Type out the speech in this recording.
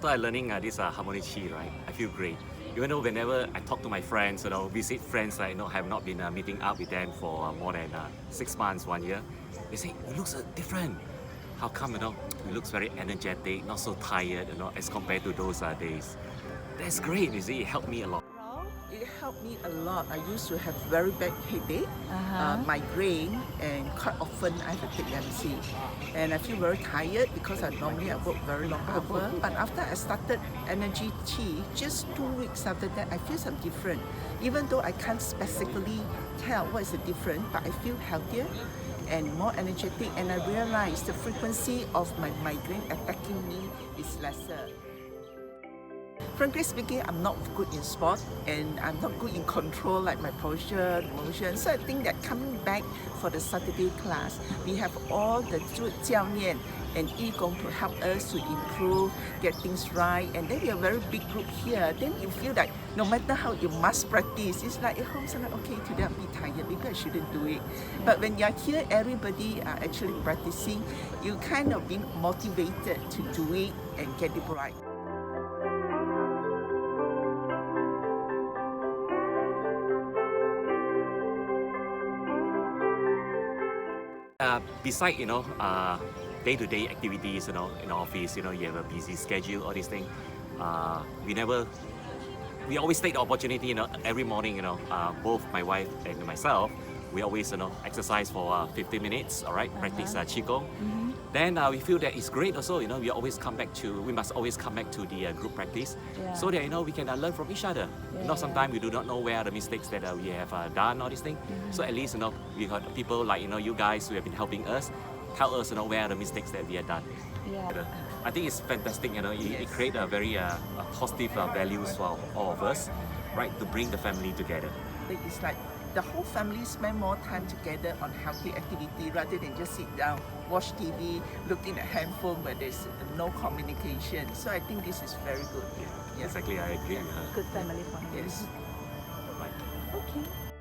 after I learning this Harmony Chi, right, I feel great. Even though whenever I talk to my friends, visit friends, have not been meeting up with them for more than 6 months, 1 year, they say, "You looks different. How come, you looks very energetic, not so tired, as compared to those days." That's great, you see, it helped me a lot. It helped me a lot. I used to have very bad headache, migraine, and quite often I have to take MC. And I feel very tired because I normally work very long hours. But after I started Energy Tea, just 2 weeks after that, I feel some different. Even though I can't specifically tell what is the difference, but I feel healthier and more energetic. And I realized the frequency of my migraine attacking me is lesser. Frankly speaking, I'm not good in sport and I'm not good in control like my posture, motion. So I think that coming back for the Saturday class, we have all the 教练 and Qigong to help us to improve, get things right. And then we are a very big group here. Then you feel like no matter how you must practice, it's like at home, so like, okay, today I'm a bit tired, maybe I shouldn't do it. But when you're here, everybody are actually practicing, you kind of being motivated to do it and get it right. Beside day-to-day activities, in the office, you have a busy schedule, all these things. We always take the opportunity, every morning, both my wife and myself, we always, exercise for 15 minutes, all right, practice Qigong. Then we feel that it's great also, we must always come back to the group practice, so that, we can learn from each other. Sometimes we do not know where are the mistakes that we have done, all these things. So at least, we got people like, you guys who have been helping us, tell us, where are the mistakes that we have done. I think it's fantastic, it creates a very positive values for all of us, right, to bring the family together. It's like the whole family spend more time together on healthy activity rather than just sit down, watch TV, looking at handphone where there's no communication. So I think this is very good. Exactly, I agree with her. Good family bonding. Yes. Right. Okay.